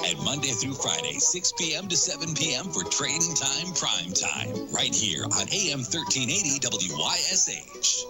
And Monday through Friday, 6 p.m. to 7 p.m. for Training Time Prime Time, right here on AM 1380 WYSH.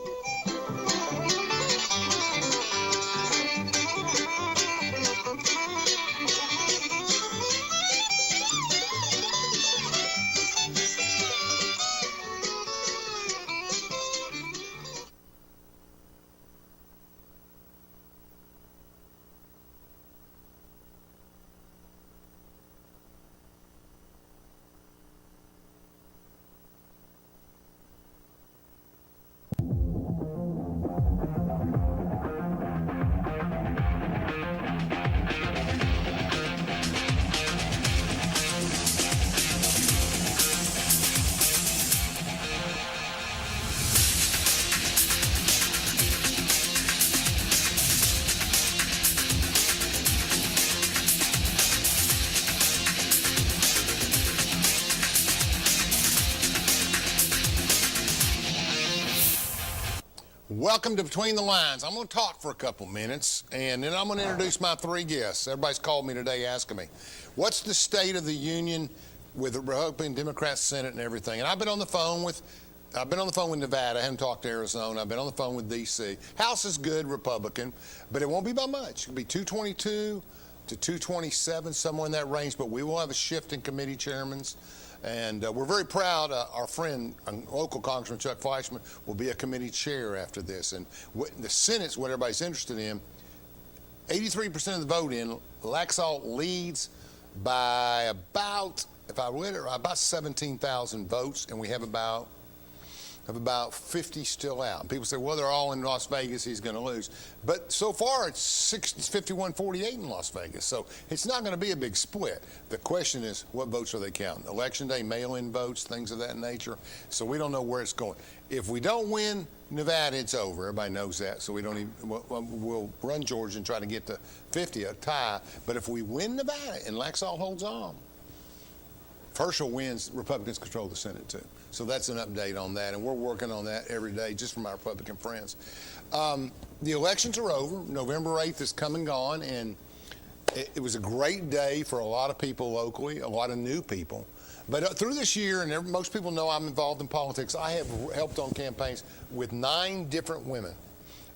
Welcome to Between the Lines. I'm going to talk for a couple minutes, and then I'm going to introduce my three guests. Everybody's called me today asking me, what's the state of the union with the Republican Democrat Senate and everything? And I've been on the phone with Nevada. I haven't talked to Arizona. I've been on the phone with D.C. House is good, Republican, but it won't be by much. It'll be 222 to 227, somewhere in that range, but we will have a shift in committee chairmans. And we're very proud. Our friend, local Congressman Chuck Fleischman, will be a committee chair after this. And the Senate's what everybody's interested in. 83% of the vote in. Laxalt leads by about 17,000 votes, and we have about 50 still out. And people say, well, they're all in Las Vegas, he's going to lose. But so far, it's 51-48 in Las Vegas. So it's not going to be a big split. The question is, what votes are they counting? Election day, mail-in votes, things of that nature. So we don't know where it's going. If we don't win Nevada, it's over. Everybody knows that. So we don't even, we'll run Georgia and try to get to 50, a tie. But if we win Nevada and Laxalt holds on, Herschel wins, Republicans control the Senate too. So that's an update on that, and we're working on that every day just from our Republican friends. The elections are over. November 8th is come and gone, and it was a great day for a lot of people locally, a lot of new people. But through this year, and most people know I'm involved in politics, I have helped on campaigns with 9 different women,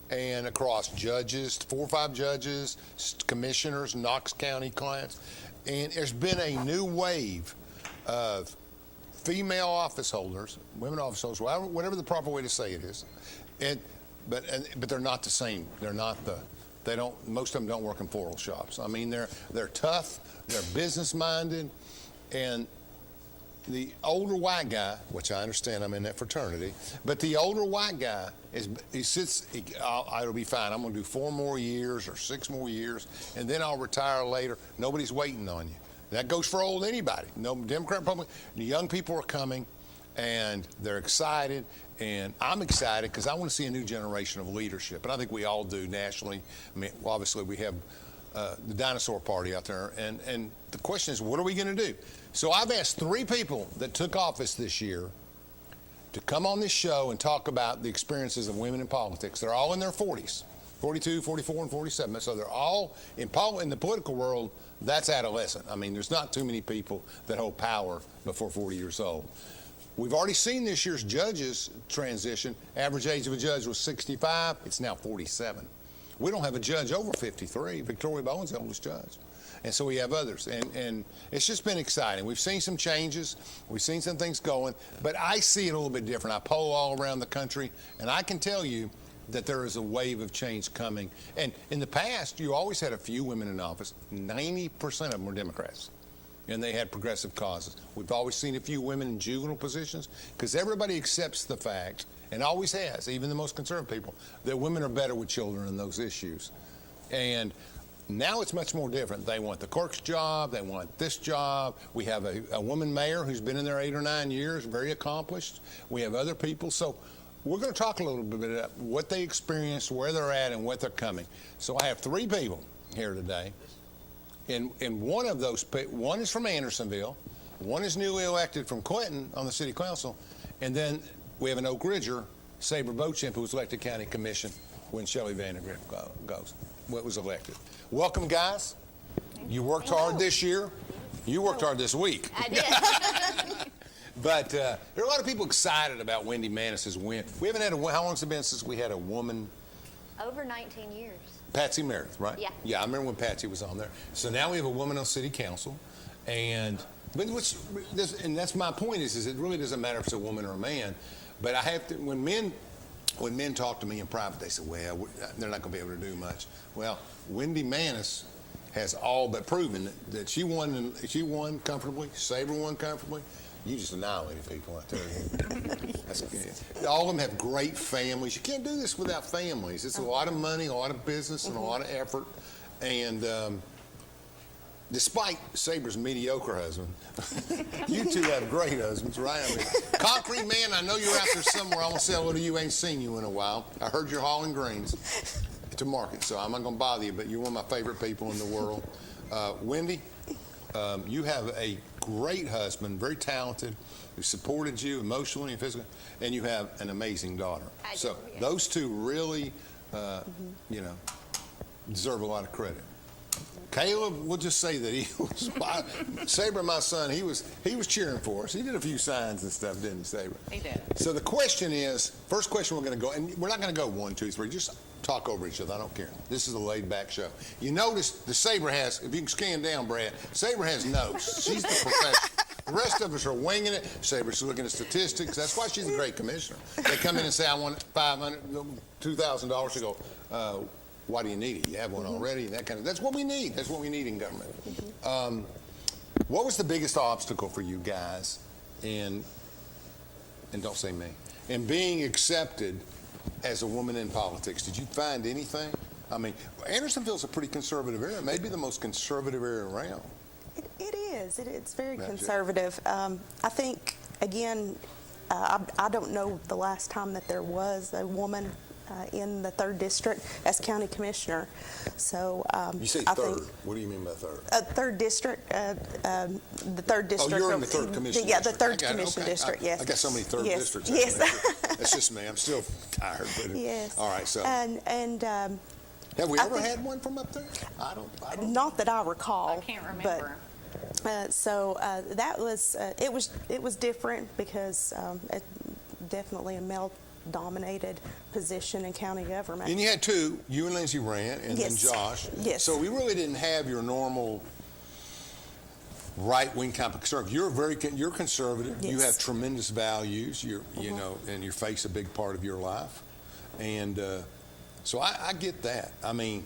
and across judges, 4 or 5 judges, commissioners, Knox County clients, and there's been a new wave of female office holders, women office holders, whatever the proper way to say it is, but they're not the same. Most of them don't work in floral shops. I mean, they're tough, they're business minded, and the older white guy, which I understand, I'm in that fraternity, but the older white guy it'll be fine. I'm going to do 4 more years or 6 more years, and then I'll retire later. Nobody's waiting on you. That goes for old anybody. No Democrat, Republican. The young people are coming, and they're excited, and I'm excited because I want to see a new generation of leadership, and I think we all do nationally. I mean, obviously we have the dinosaur party out there, and the question is, what are we going to do? So I've asked 3 people that took office this year to come on this show and talk about the experiences of women in politics. They're all in their 40s. 42, 44, and 47. So they're all, in the political world, that's adolescent. I mean, there's not too many people that hold power before 40 years old. We've already seen this year's judges transition. Average age of a judge was 65. It's now 47. We don't have a judge over 53. Victoria Bowen's the oldest judge. And so we have others. And it's just been exciting. We've seen some changes. We've seen some things going. But I see it a little bit different. I poll all around the country, and I can tell you that there is a wave of change coming. And in the past, you always had a few women in office. 90% of them were Democrats, and they had progressive causes. We've always seen a few women in juvenile positions because everybody accepts the fact, and always has, even the most conservative people, that women are better with children in those issues. And now it's much more different. They want the clerk's job. They want this job. We have a woman mayor who's been in there 8 or 9 years, very accomplished. We have other people. So we're going to talk a little bit about what they experienced, where they're at, and what they're coming. So I have 3 people here today. And one of those, one is from Andersonville, one is newly elected from Clinton on the city council, and then we have an Oak Ridger, Sabre Beauchamp, who was elected county commission when Shelley Vandegrift was elected. Welcome, guys. You worked hard this year. You worked hard this week. I did. But there are a lot of people excited about Wendy Manis's win. We haven't had how long has it been since we had a woman? Over 19 years. Patsy Meredith, right? Yeah. Yeah, I remember when Patsy was on there. So now we have a woman on city council, and that's my point is it really doesn't matter if it's a woman or a man, but I have to when men talk to me in private, they say, well, they're not going to be able to do much. Well, Wendy Manis has all but proven that she won comfortably. Sabre won comfortably. You just annihilated people, I tell you. All of them have great families. You can't do this without families. It's a lot of money, a lot of business, and a lot of effort. And despite Sabre's mediocre husband, you two have great husbands, right? I mean, Concrete Man, I know you're out there somewhere. I want to say hello to you. Ain't seen you in a while. I heard you're hauling greens to market, so I'm not going to bother you, but you're one of my favorite people in the world. Wendy, you have a great husband, very talented, who supported you emotionally and physically, and you have an amazing daughter. So those two really, deserve a lot of credit. Caleb, we'll just say that he was Sabre, my son. He was cheering for us. He did a few signs and stuff, didn't he, Sabre? He did. So the question is, first question we're going to go, and we're not going to go 1, 2, 3. Just talk over each other. I don't care. This is a laid-back show. You notice the Sabre has, if you can scan down, Brad, Sabre has notes. She's the professional. The rest of us are winging it. Sabre's looking at statistics. That's why she's a great commissioner. They come in and say, I want $500, $2,000 to go. Why do you need it? You have one already. That's what we need. That's what we need in government. What was the biggest obstacle for you guys in, and don't say me, in being accepted as a woman in politics? Did you find anything? I mean, Andersonville's a pretty conservative area, maybe the most conservative area around. It is. It's very conservative. I think, again, I don't know the last time that there was a woman in the 3rd District as county commissioner. So you say third. What do you mean by third? 3rd District, the 3rd District. Oh, you're in the 3rd Commission Yeah, District. the 3rd Commission District, yes. I got so many 3rd districts. Yes. That's just me. I'm still tired. But Yes. All right, so. And have we ever had one from up there? I don't. Not that I recall. I can't remember. But, that was it was different because definitely a male-dominated position in county government. And you had two. You and Lindsay ran, and Yes. then Josh. Yes. So we really didn't have your normal right-wing type of conservative. You're conservative. Yes. You have tremendous values. You know, and your faith's a big part of your life, and so I get that. I mean,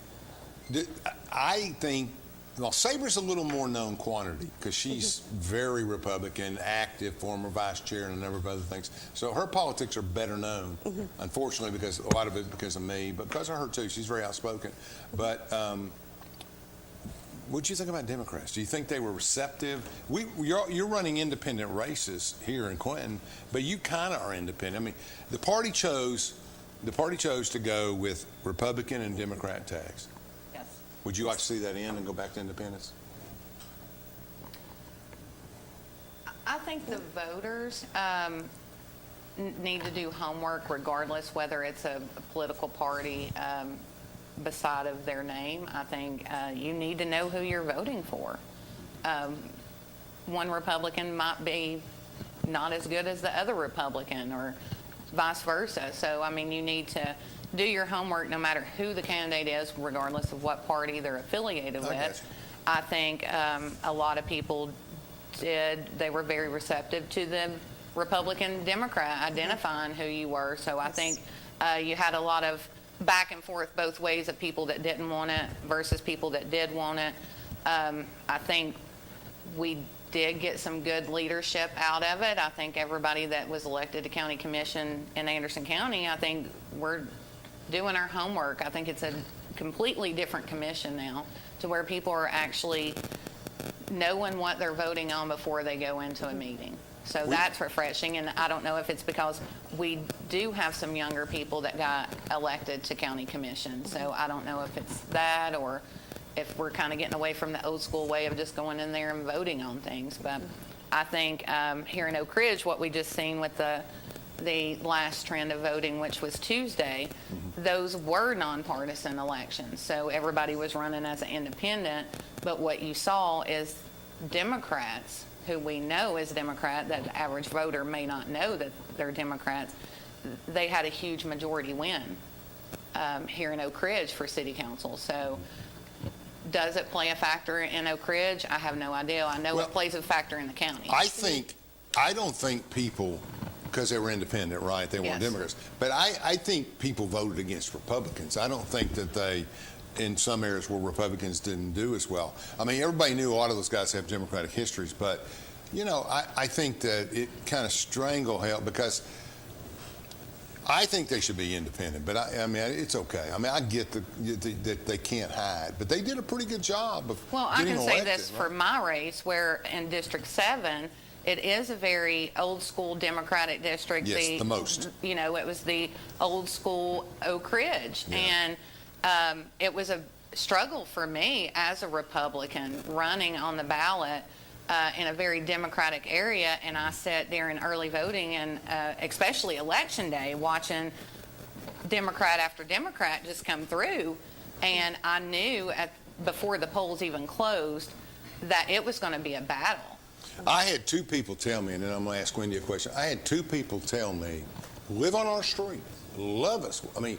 I think. Well, Sabre's a little more known quantity because she's very Republican, active, former vice chair, and a number of other things. So her politics are better known, unfortunately, because a lot of it because of me, but because of her too. She's very outspoken. But what do you think about Democrats? Do you think they were receptive? You're running independent races here in Clinton, but you kind of are independent. I mean, the party chose to go with Republican and Democrat tax. Would you like to see that end and go back to independence? I think the voters need to do homework regardless whether it's a political party beside of their name. I think you need to know who you're voting for. One Republican might be not as good as the other Republican or vice versa. So, I mean, you need to do your homework no matter who the candidate is, regardless of what party they're affiliated with. I think a lot of people they were very receptive to the Republican Democrat identifying who you were. So I think you had a lot of back and forth both ways of people that didn't want it versus people that did want it. I think we did get some good leadership out of it. I think everybody that was elected to county commission in Anderson County, I think we're doing our homework. I think it's a completely different commission now to where people are actually knowing what they're voting on before they go into a meeting. So that's refreshing, and I don't know if it's because we do have some younger people that got elected to county commission. So I don't know if it's that or if we're kind of getting away from the old school way of just going in there and voting on things. But I think here in Oak Ridge, what we just seen with the last trend of voting, which was Tuesday, those were nonpartisan elections. So everybody was running as an independent, But what you saw is Democrats, who we know is Democrat, that the average voter may not know that they're Democrats, they had a huge majority win here in Oak Ridge for city council. So does it play a factor in Oak Ridge? I have no idea. I know Well, it plays a factor in the county. I don't think people, because they were independent, right? They weren't Yes. Democrats. But I think people voted against Republicans. I don't think that they, in some areas where Republicans didn't do as well. I mean, everybody knew a lot of those guys have Democratic histories, but, you know, I think that it kind of strangled because I think they should be independent, but I mean, it's okay. I mean, I get that they can't hide, but they did a pretty good job of Well, I getting can say elected, this right? for my race, where in District 7, it is a very old school Democratic district. Yes, the most. You know, it was the old school Oak Ridge. Yeah. And it was a struggle for me as a Republican running on the ballot in a very Democratic area. And I sat there in early voting and especially Election Day watching Democrat after Democrat just come through. And I knew before the polls even closed that it was going to be a battle. I had two people tell me, and then I'm going to ask Wendy a question. I had two people tell me, live on our street, love us. I mean,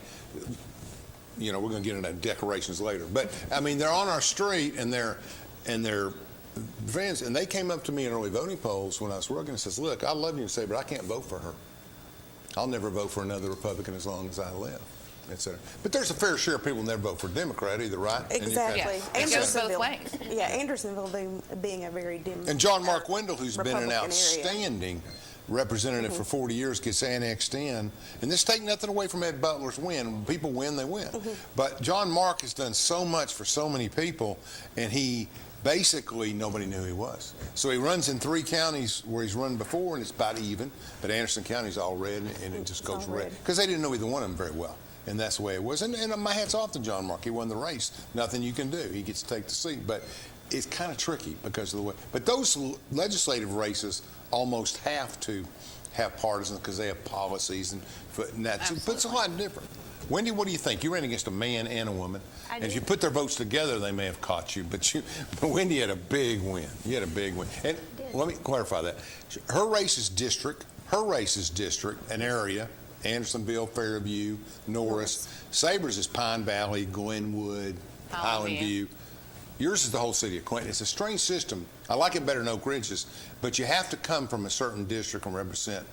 you know, we're going to get into decorations later, but I mean, they're on our street and they're friends, and they came up to me in early voting polls when I was working and says, look, I love you and say, but I can't vote for her. I'll never vote for another Republican as long as I live, etc. But there's a fair share of people who never vote for a Democrat either, right? Exactly. Yes. It goes both ways. Yeah, Andersonville being a very And John Mark Wendell, who's been an Republican area. outstanding representative for 40 years, gets annexed in. And this take nothing away from Ed Butler's win. When people win, they win. But John Mark has done so much for so many people, and he basically, nobody knew who he was. So he runs in 3 counties where he's run before, and it's about even. But Anderson County's all red, and it just goes all red. red. Because they didn't know either one of them very well. And that's the way it was. And my hat's off to John Mark. He won the race. Nothing you can do. He gets to take the seat. But it's kind of tricky because of the way. But those legislative races almost have to have partisans because they have policies and that's. But it's a lot different. Wendy, what do you think? You ran against a man and a woman. I And if did. you put their votes together, they may have caught you. But Wendy had a big win. You had a big win. And let me clarify that. Her race is district. An area. Andersonville, Fairview, Norris. Sabres is Pine Valley, Glenwood, Highland View. Yours is the whole city of Clinton. It's a strange system. I like it better than Oak Ridge's, but you have to come from a certain district and represent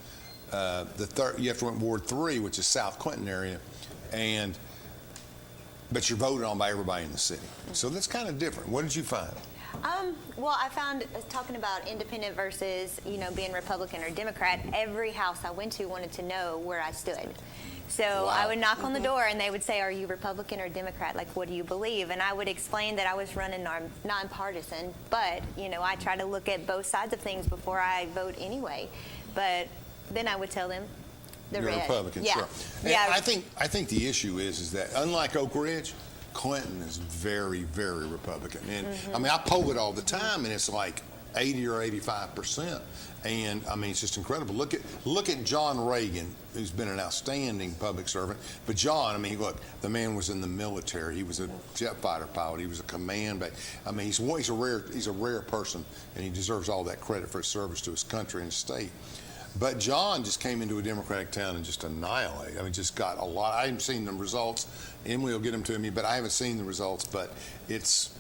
you have to run Ward 3, which is South Clinton area, but you're voted on by everybody in the city. So that's kind of different. What did you find? Well, I found, talking about independent versus, being Republican or Democrat, every house I went to wanted to know where I stood. So Wow. I would knock on the door and they would say, are you Republican or Democrat? Like, what do you believe? And I would explain that I was running nonpartisan, but, I try to look at both sides of things before I vote anyway. But then I would tell them the You're red. a Republican, yeah. sure. And Yeah. I think the issue is that unlike Oak Ridge, Clinton is very, very Republican. And I mean, I poll it all the time, and it's like 80 or 85%. And I mean, it's just incredible. Look at John Reagan, who's been an outstanding public servant. But John, I mean, look, the man was in the military. He was a jet fighter pilot. He was a command. But I mean, he's a rare person, and he deserves all that credit for his service to his country and state. But John just came into a Democratic town and just annihilated. I mean, just got a lot. I haven't seen the results. Emily will get them to me, but I haven't seen the results. But it's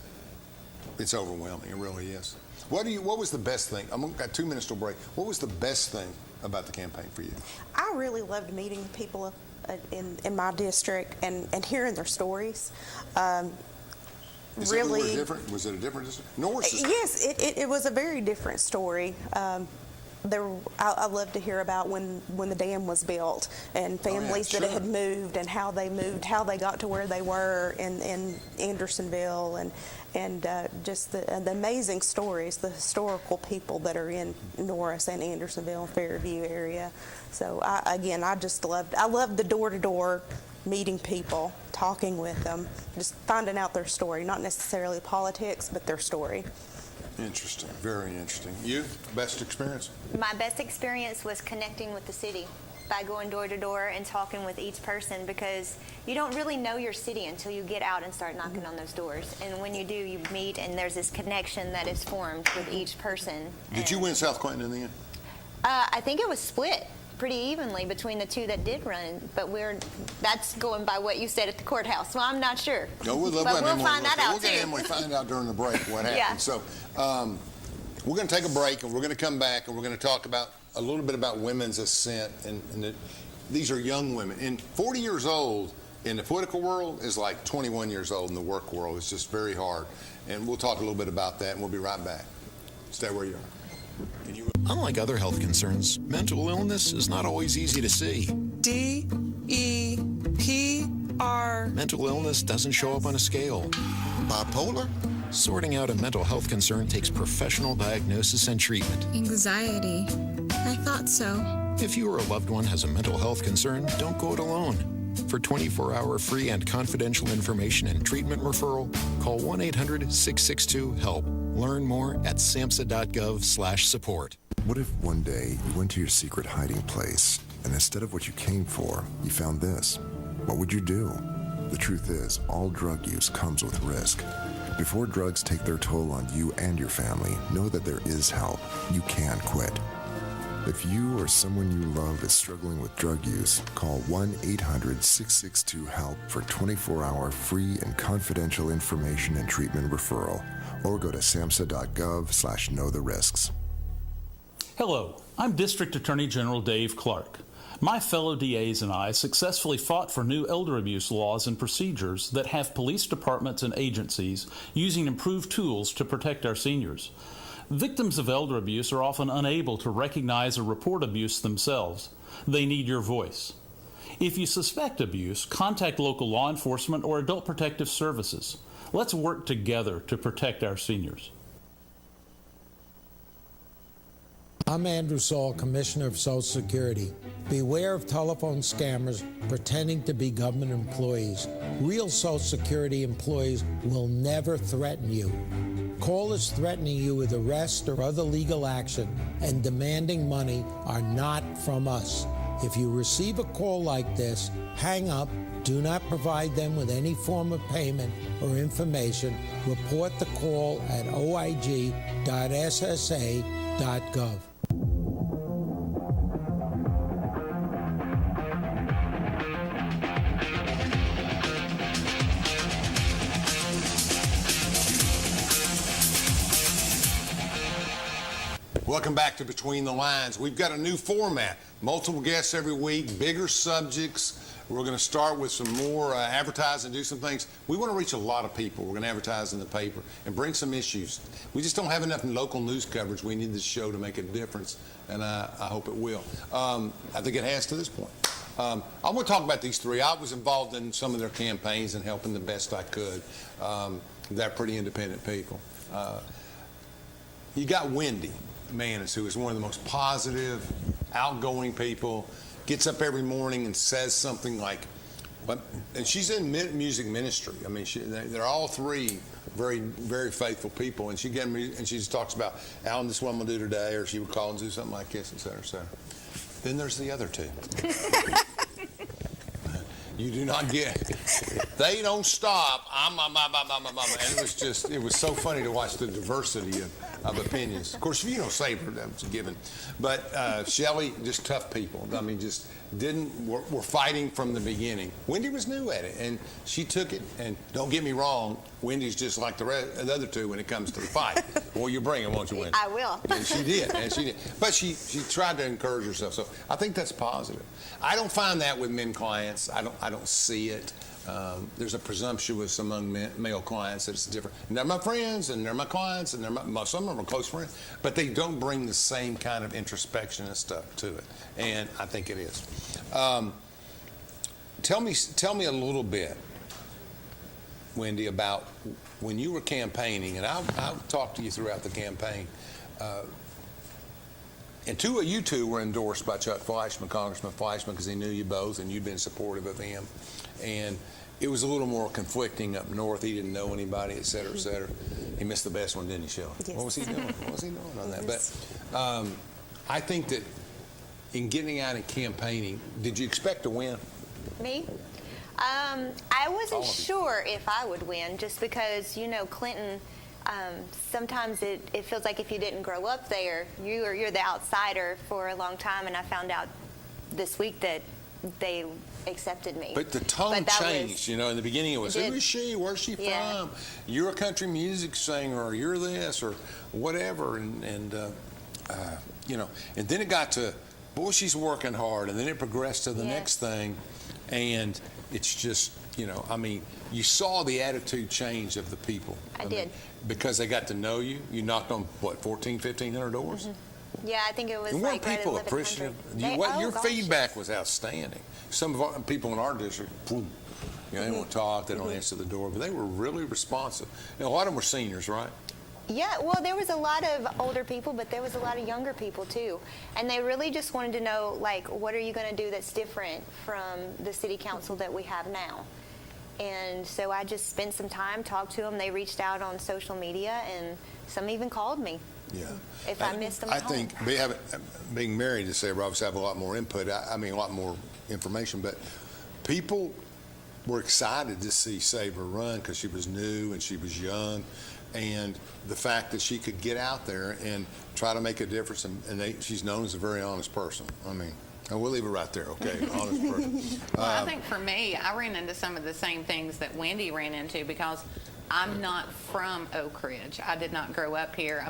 overwhelming. It really is. What was the best thing? I've got 2 minutes till break. What was the best thing about the campaign for you? I really loved meeting the people in my district and hearing their stories. Is Really, everywhere different? Was it a different district? Norris is yes, it was a very different story. I love to hear about when the dam was built and families that sure. had moved and how they moved, how they got to where they were in Andersonville, and just the amazing stories, the historical people that are in Norris and Andersonville and Fairview area. So I loved the door-to-door meeting people, talking with them, just finding out their story, not necessarily politics, but their story. interesting, very interesting. You, best experience? My best experience was connecting with the city. by going door to door and talking with each person, because you don't really know your city until you get out and start knocking on those doors. And when you do, you meet, and there's this connection that is formed with each person. Did you win South Clinton in the end? I think it was split pretty evenly between the two that did run, but that's going by what you said at the courthouse, so I'm not sure. No, we'll find that out We'll get Emily find out during the break what happened. Yeah. So we're going to take a break, and we're going to come back, and we're going to talk about a little bit about women's ascent, and these are young women. And 40 years old in the political world is like 21 years old in the work world. It's just very hard. And we'll talk a little bit about that, and we'll be right back. Stay where you are. Unlike other health concerns, mental illness is not always easy to see. DEPR. Mental illness doesn't show up on a scale. Bipolar? Sorting out a mental health concern takes professional diagnosis and treatment. Anxiety. I thought so. If you or a loved one has a mental health concern, don't go it alone. For 24-hour free and confidential information and treatment referral, call 1-800-662-HELP. Learn more at samhsa.gov/support. What if one day you went to your secret hiding place and instead of what you came for, you found this? What would you do? The truth is, all drug use comes with risk. Before drugs take their toll on you and your family, know that there is help. You can quit. If you or someone you love is struggling with drug use, call 1-800-662-HELP for 24-hour free and confidential information and treatment referral, or go to samhsa.gov/knowtherisks. Hello, I'm District Attorney General Dave Clark. My fellow DAs and I successfully fought for new elder abuse laws and procedures that have police departments and agencies using improved tools to protect our seniors. Victims of elder abuse are often unable to recognize or report abuse themselves. They need your voice. If you suspect abuse, contact local law enforcement or Adult Protective Services. Let's work together to protect our seniors. I'm Andrew Saul, Commissioner of Social Security. Beware of telephone scammers pretending to be government employees. Real Social Security employees will never threaten you. Callers threatening you with arrest or other legal action and demanding money are not from us. If you receive a call like this, hang up, do not provide them with any form of payment or information. Report the call at oig.ssa.gov. Welcome back to Between the Lines. We've got a new format, multiple guests every week, bigger subjects. We're going to start with some more advertising, do some things. We want to reach a lot of people. We're going to advertise in the paper and bring some issues. We just don't have enough local news coverage. We need this show to make a difference, and I hope it will. I think it has to this point. I want to talk about these three. I was involved in some of their campaigns and helping the best I could. They're pretty independent people. You got Wendy Manis, who is one of the most positive, outgoing people, gets up every morning and says something like, and she's in music ministry. I mean, they're all three very, very faithful people, and she just talks about, Alan, this is what I'm going to do today, or she would call and do something like this, et cetera, et cetera. Then there's the other two. You do not get, they don't stop. And it was so funny to watch the diversity of opinions. Of course, if you don't save her, that's a given. But Shelley, just tough people. I mean, just were fighting from the beginning. Wendy was new at it, and she took it. And don't get me wrong, Wendy's just like the other two when it comes to the fight. Well, you bring it, won't you, Wendy? I will. And she did. But she tried to encourage herself. So I think that's positive. I don't find that with men clients. I don't see it. There's a presumptuous among male clients that it's different. And they're my friends, and they're my clients, and some of them are close friends, but they don't bring the same kind of introspection and stuff to it. And I think it is. Tell me a little bit, Wendy, about when you were campaigning, and I'll talk to you throughout the campaign. And you two were endorsed by Chuck Fleischman, Congressman Fleischman, because he knew you both, and you'd been supportive of him. And it was a little more conflicting up north. He didn't know anybody, et cetera, et cetera. He missed the best one, didn't he, Shelley? Yes. What was he doing? On that? Yes. But I think that in getting out and campaigning, did you expect to win? Me? I All wasn't of you. sure if I would win, just because, Clinton, sometimes it feels like if you didn't grow up there, you're the outsider for a long time, and I found out this week that they accepted me. But the tone But that changed, in the beginning it was, It who did. is she, where's she Yeah. from? You're a country music singer, or you're this, or whatever, and and then it got to, boy, she's working hard, and then it progressed to the Yeah. next thing, and it's just, you saw the attitude change of the people. I did. Because they got to know you. You knocked on, 1,500 doors? Yeah, I think it was And weren't like right at people 1,100. appreciative? Your Gosh, feedback yes. was outstanding. Some of our people in our district, boom, they won't talk, they don't answer the door, but they were really responsive. A lot of them were seniors, right? Yeah, well, there was a lot of older people, but there was a lot of younger people too. And they really just wanted to know, what are you going to do that's different from the city council that we have now? And so I just spent some time, talked to them. They reached out on social media, and some even called me. Yeah. If I missed them I at home. think being married to Sabre obviously have a lot more input, a lot more information, but people were excited to see Sabre run because she was new and she was young, and the fact that she could get out there and try to make a difference, and she's known as a very honest person. And we'll leave it right there, okay? Honest person. Well, I think for me, I ran into some of the same things that Wendy ran into because I'm not from Oak Ridge. I did not grow up here.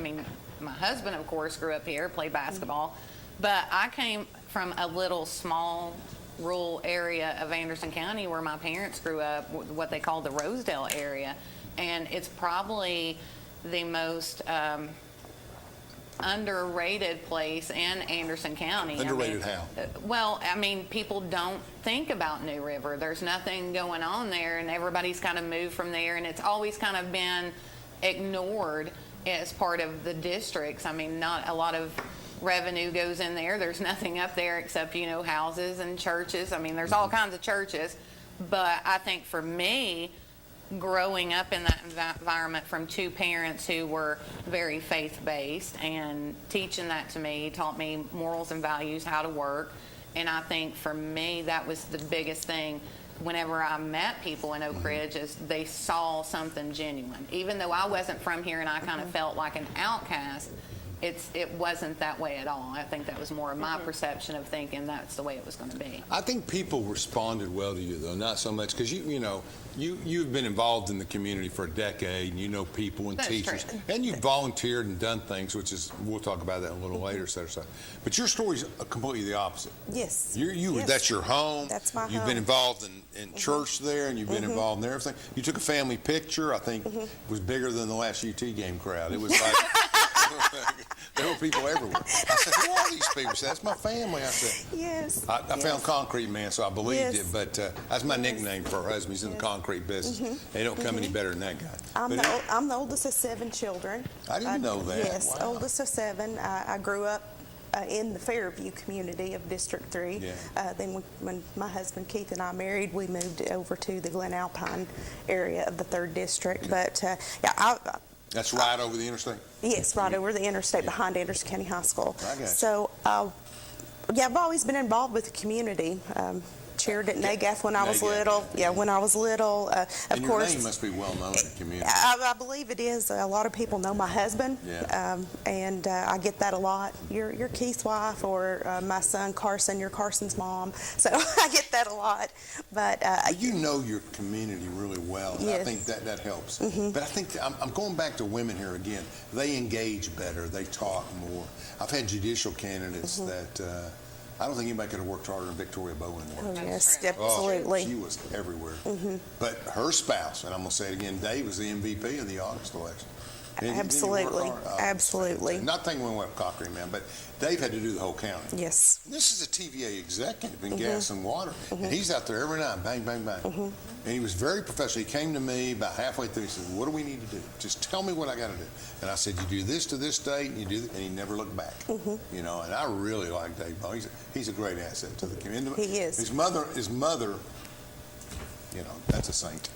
My husband, of course, grew up here, played basketball, but I came from a little small rural area of Anderson County where my parents grew up, what they call the Rosedale area, and it's probably the most underrated place in Anderson County. Underrated how? Well, people don't think about New River. There's nothing going on there, and everybody's kind of moved from there, and it's always kind of been ignored as part of the districts. Not a lot of revenue goes in there. There's nothing up there except, houses and churches. There's all kinds of churches. But I think for me, growing up in that environment from two parents who were very faith-based and teaching that to me, taught me morals and values, how to work. And I think for me, that was the biggest thing whenever I met people in Oak Ridge, is they saw something genuine. Even though I wasn't from here and I kind of felt like an outcast, it wasn't that way at all. I think that was more of my perception of thinking that's the way it was going to be. I think people responded well to you, though, not so much because you've been involved in the community for a decade, and you know people and That's teachers, true. and you've volunteered and done things, which is, we'll talk about that a little later, set aside. But your story's completely the opposite. Yes. Yes. That's your home. That's my You've home. been involved in church there, and you've been involved in everything. You took a family picture. I think it was bigger than the last UT game crowd. It was like there were people everywhere. I said, "Who are these people?" She said, "That's my family." I said, Yes. I found Concrete Man, so I believed Yes. it, but that's my nickname for her husband. He's in the concrete business. They don't come any better than that guy. I'm the oldest of 7 children. I didn't know that. Yes, Wow. oldest of 7. I grew up in the Fairview community of District 3. Yeah. Then when my husband Keith and I married, we moved over to the Glen Alpine area of the 3rd District. But That's right over the interstate. yes, right over the interstate behind Anderson County High School. I got you. So, I've always been involved with the community. Chaired at NAGAF when I was NAGAF, little. Yeah, when I was little. Of And your course. name must be well known in the community. I believe it is. A lot of people know my husband, Yeah. and I get that a lot. You're Keith's wife, or my son Carson, you're Carson's mom. So I get that a lot. But You know your community really well, and I Yes. think that helps. But I think I'm going back to women here again. They engage better. They talk more. I've had judicial candidates that I don't think anybody could have worked harder than Victoria Bowen oh, worked. yes, true. absolutely. She was everywhere. But her spouse, and I'm going to say it again, Dave was the MVP of the August election. Didn't he work Absolutely. hard? Oh, Absolutely. Not thinking we went Concrete Man, but Dave had to do the whole county. Yes. This is a TVA executive in gas and water, and he's out there every night, bang, bang, bang. And he was very professional. He came to me about halfway through. He said, "What do we need to do? Just tell me what I got to do." And I said, "You do this to this date, and you do," and he never looked back. And I really like Dave Bowen. He's a great asset to the community. He is. His mother, that's a saint.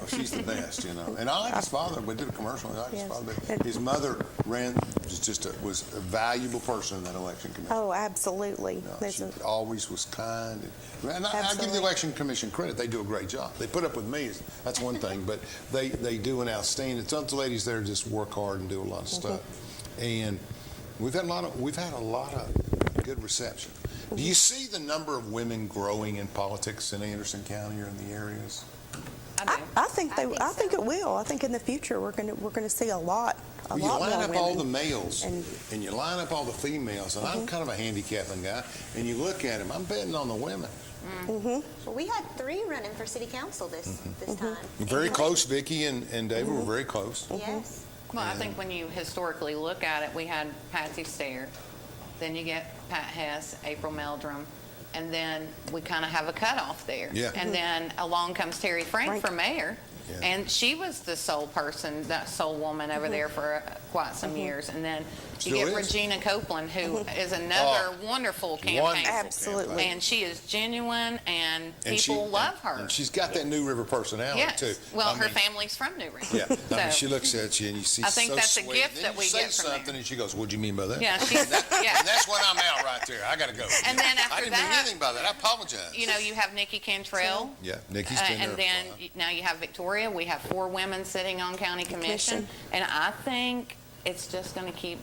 She's the best, And I like his father. We did a commercial. I like his father. But his mother was a valuable person in that election commission. Oh, absolutely. She always was kind. And I give the election commission credit. They do a great job. They put up with me. That's one thing. But they do an outstanding. Some of the ladies there just work hard and do a lot of stuff. And we've had a lot of good reception. Do you see the number of women growing in politics in Anderson County or in the areas? I think it will. I think in the future we're going to see a lot You more line up women. all the males and you line up all the females, and I'm kind of a handicapping guy, and you look at them, I'm betting on the women. Well, we had 3 running for city council this time. Very close. Vicky and David were very close. Yes. Well, I think when you historically look at it, we had Patsy Stair, then you get Pat Hess, April Meldrum, and then we kind of have a cutoff there. Yeah. And then along comes Terry Frank for mayor. Yeah. And she was the sole person, that sole woman over there for quite some years. And then you Still get is. Regina Copeland, who is another wonderful campaign. Absolutely. And she is genuine, and people love her. And she's got that New River personality, Yes. too. Well, I her mean, family's from New River. Yeah. I mean, So- she looks at you and you see I think so that's a sweet. gift Then that you we say get from something there. and she goes, "What'd you mean by that?" Yeah, she's, yeah. And that's when I'm out right there. I got to go. And then I after didn't mean that, anything by that. I apologize. you have Nikki Cantrell. Yeah, Nikki's been there. And then now you have Victoria. We have 4 women sitting on county commission. And I think it's just going to keep,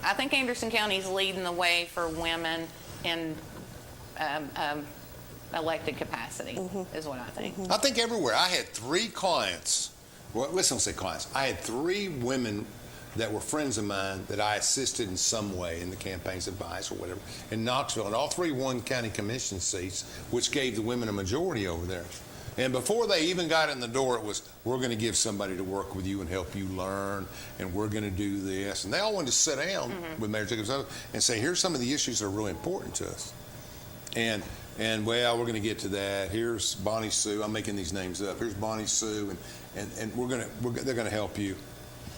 I think Anderson County's leading the way for women in elected capacity, is what I think. I think everywhere. I had 3 clients. Well, let's not say clients. I had 3 women that were friends of mine that I assisted in some way in the campaign's advice or whatever in Knoxville, and all 3 won county commission seats, which gave the women a majority over there. And before they even got in the door, it was, we're going to give somebody to work with you and help you learn, and we're going to do this. And they all wanted to sit down with Mayor Jacobs and say, here's some of the issues that are really important to us. And well, we're going to get to that. Here's Bonnie Sue. I'm making these names up. Here's Bonnie Sue, and they're going to help you.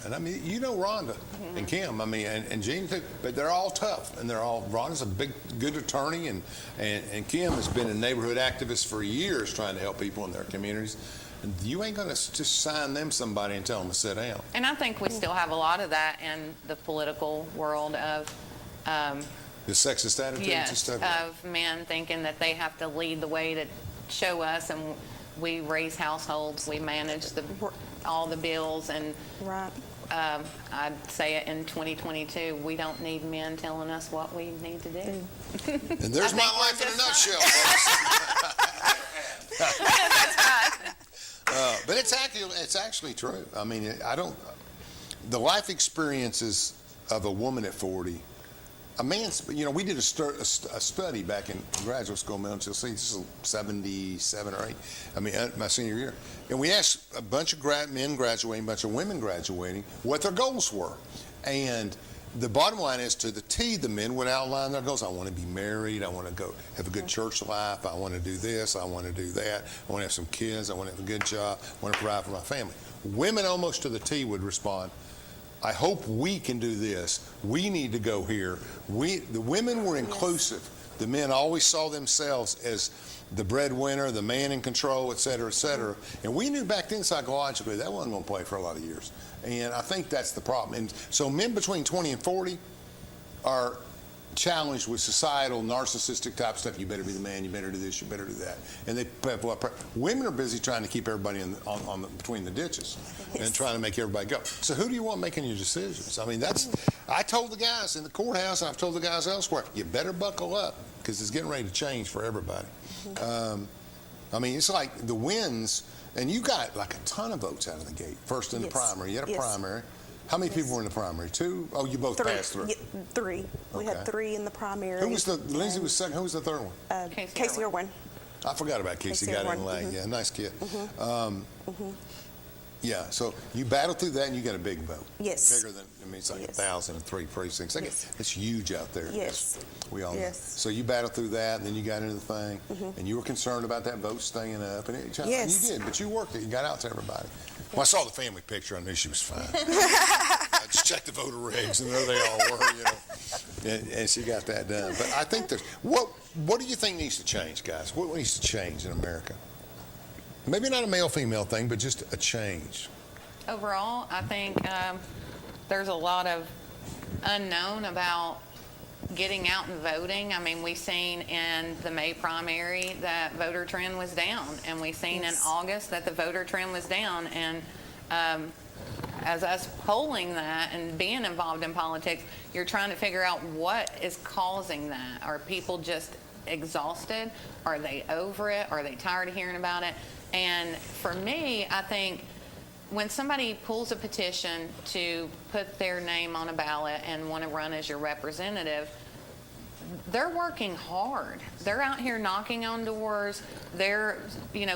And I mean, Rhonda and Kim, I mean, and Jean too, but they're all tough, and Rhonda's a good attorney, and Kim has been a neighborhood activist for years trying to help people in their communities. And you ain't going to just sign them somebody and tell them to sit down. And I think we still have a lot of that in the political world of The sexist attitudes and yes, stuff. of men thinking that they have to lead the way to show us, and we raise households, we manage all the bills, and Right. I'd say it in 2022, we don't need men telling us what we need to do. And there's I my think we're life in a just nutshell, folks. That's right. But it's actually true. I mean, the life experiences of a woman at 40, a man's, we did a study back in graduate school, Military Sea, this is 77 or 8, I mean, my senior year. And we asked a bunch of men graduating, a bunch of women graduating, what their goals were. And the bottom line is, to the T, the men would outline their goals. I want to be married. I want to go have a good church life. I want to do this. I want to do that. I want to have some kids. I want to have a good job. I want to provide for my family. Women almost to the T would respond, I hope we can do this. We need to go here. The women were inclusive. The men always saw themselves as the breadwinner, the man in control, et cetera, et cetera. And we knew back then psychologically that wasn't going to play for a lot of years. And I think that's the problem. And so men between 20 and 40 are challenged with societal narcissistic type stuff. You better be the man, you better do this, you better do that. And women are busy trying to keep everybody between the ditches and trying to make everybody go. So who do you want making your decisions? I mean, I told the guys in the courthouse, and I've told the guys elsewhere, you better buckle up, because it's getting ready to change for everybody. I mean, it's like the wins, and you got like a ton of votes out of the gate. First in the primary. You had a primary. How many people were in the primary? 2? Oh, you both passed through. 3. We had 3 in the primary. Who was Lindsay was second. Who was the third one? Casey Irwin. I forgot about Casey. Got in late. Yeah, nice kid. Yeah, so you battled through that, and you got a big vote. Yes. Bigger than, it's like 1,003 precincts. That's huge out there. Yes. We all know. Yes. So you battled through that, and then you got into the thing, and you were concerned about that vote staying up, and Yes. you did, but you worked it. You got out to everybody. When I saw the family picture, I knew she was fine. I just checked the voter regs, and there they all were, and she got that done. But I think what do you think needs to change, guys? What needs to change in America? Maybe not a male-female thing, but just a change. Overall, I think there's a lot of unknown about getting out and voting. I mean, we've seen in the May primary that voter trend was down, and we've seen in August that the voter trend was down. And as us polling that and being involved in politics, you're trying to figure out what is causing that. Are people just exhausted? Are they over it? Are they tired of hearing about it? And for me, I think when somebody pulls a petition to put their name on a ballot and want to run as your representative, they're working hard. They're out here knocking on doors. They're,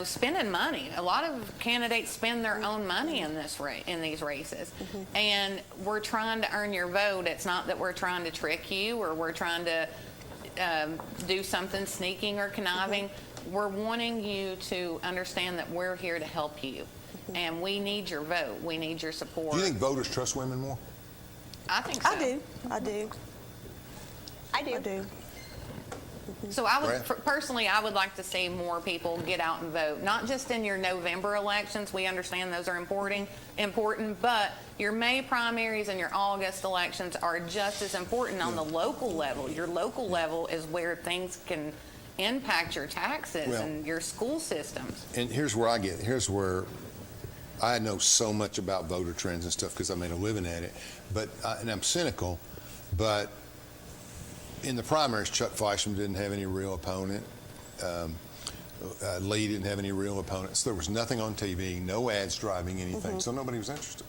spending money. A lot of candidates spend their own money in these races. And we're trying to earn your vote. It's not that we're trying to trick you or we're trying to do something sneaking or conniving. We're wanting you to understand that we're here to help you. And we need your vote. We need your support. Do you think voters trust women more? I think so. I do. So I would, personally, I would like to see more people get out and vote, not just in your November elections. We understand those are important, but your May primaries and your August elections are just as important on the local level. Your local level is where things can impact your taxes and your school systems. And here's where I know so much about voter trends and stuff because I made a living at it, and I'm cynical, but in the primaries, Chuck Fleischman didn't have any real opponent. Lee didn't have any real opponents. There was nothing on TV, no ads driving anything, so nobody was interested.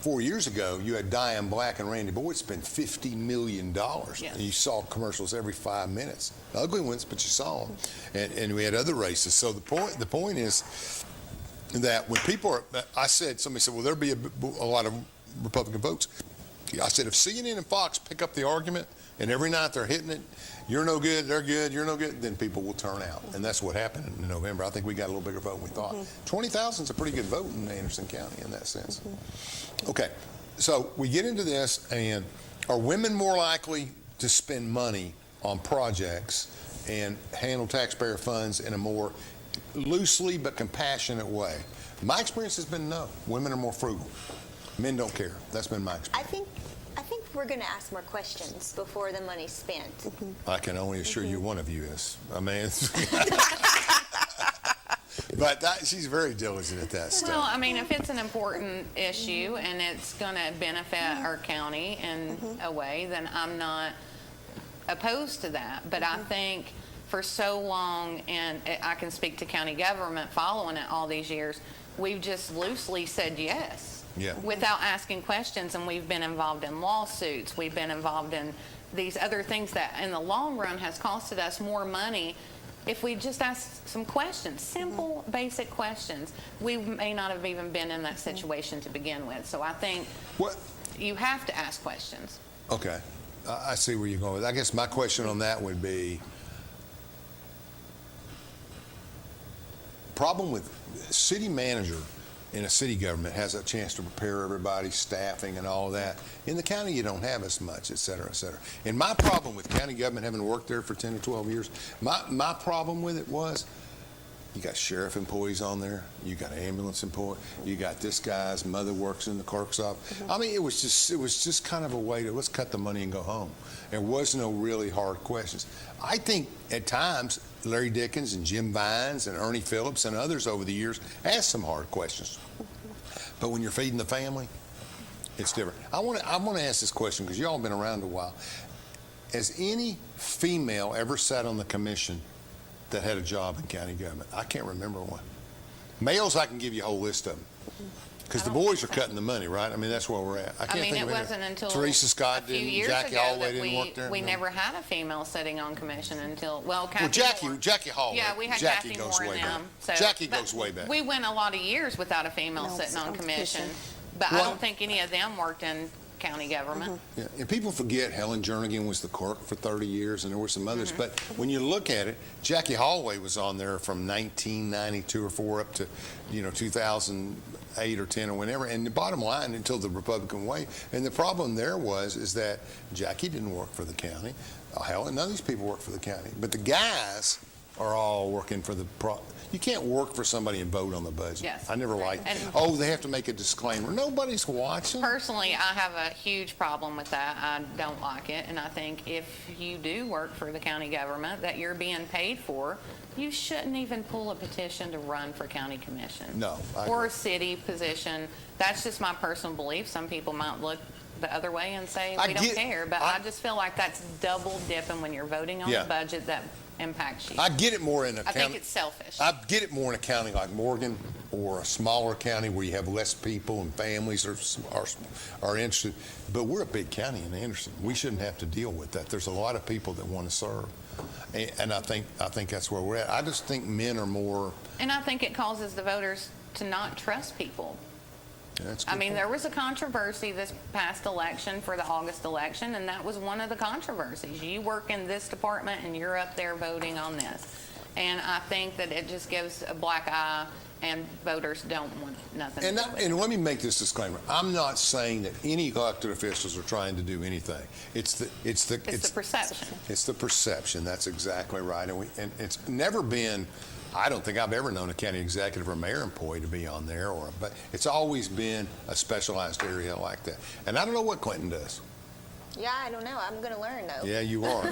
4 years ago, you had Diane Black and Randy Boyd spend $50 million. Yes. And you saw commercials every 5 minutes. Ugly ones, but you saw them. And we had other races. So the point is that when people are, somebody said, well, there'll be a lot of Republican votes. I said, if CNN and Fox pick up the argument, and every night they're hitting it, you're no good, they're good, you're no good, then people will turn out. And that's what happened in November. I think we got a little bigger vote than we thought. 20,000 is a pretty good vote in Anderson County in that sense. Okay, so we get into this, and are women more likely to spend money on projects and handle taxpayer funds in a more loosely but compassionate way? My experience has been no. Women are more frugal. Men don't care. That's been my experience. I think we're going to ask more questions before the money's spent. I can only assure you one of you is. I mean, but she's very diligent at that stuff. Well, I mean, if it's an important issue and it's going to benefit our county in a way, then I'm not opposed to that. But I think for so long, and I can speak to county government following it all these years, we've just loosely said yes. Yeah. Without asking questions, and we've been involved in lawsuits. We've been involved in these other things that in the long run has costed us more money. If we just asked some questions, simple, basic questions, we may not have even been in that situation to begin with. So I think you have to ask questions. Okay. I see where you're going with it. I guess my question on that would be, problem with city manager in a city government has a chance to prepare everybody, staffing and all of that. In the county, you don't have as much, et cetera, et cetera. And my problem with county government, having worked there for 10 to 12 years, my problem with it was you got sheriff employees on there, you got ambulance employee, you got this guy's mother works in the clerk's office. I mean, it was just kind of a way to let's cut the money and go home. There was no really hard questions. I think at times Larry Dickens and Jim Vines and Ernie Phillips and others over the years asked some hard questions. But when you're feeding the family, it's different. I want to ask this question because y'all have been around a while. Has any female ever sat on the commission that had a job in county government? I can't remember one. Males, I can give you a whole list of them. Because the boys are cutting the money, right? I mean, that's where we're at. I can't think it of wasn't until Teresa Scott a few didn't, years Jackie ago Holloway that didn't work there. we never had a female sitting on commission until, Jackie Holloway. Yeah, we had Jackie Kathy goes Moore way and them. back. Jackie goes way back. We went a lot of years without a female sitting on commission, but I don't think any of them worked in county government. Yeah, and people forget Helen Jernigan was the clerk for 30 years, and there were some others. But when you look at it, Jackie Holloway was on there from 1992 or 4 up to 2008 or 10 or whenever. And the bottom line, until the Republican way, and the problem there is that Jackie didn't work for the county. Helen, none of these people worked for the county. But the guys are all working for the you can't work for somebody and vote on the budget. Yes. I never liked And- they have to make a disclaimer. Nobody's watching. Personally, I have a huge problem with that. I don't like it, and I think if you do work for the county government that you're being paid for, you shouldn't even pull a petition to run for county commission. No, I or agree. a city position. That's just my personal belief. Some people might look the other way and say I we don't get- care, but I- I just feel like that's double dipping when you're voting on Yeah. the budget that impacts you. I get it more in a I think county. it's selfish. I get it more in a county like Morgan or a smaller county where you have less people and families are interested. But we're a big county in Anderson. We shouldn't have to deal with that. There's a lot of people that want to serve, and I think that's where we're at. I just think men are more. And I think it causes the voters to not trust people. That's a I good mean, point. there was a controversy this past election for the August election, and that was one of the controversies. You work in this department, and you're up there voting on this. And I think that it just gives a black eye, and voters don't want nothing And, to do with it. and let me make this disclaimer. I'm not saying that any elected officials are trying to do anything. It's the perception. It's the perception. That's exactly right. And it's never been. I don't think I've ever known a county executive or mayor employee to be on there, but it's always been a specialized area like that. And I don't know what Clinton does. Yeah, I don't know. I'm going to learn, though. Yeah, you are.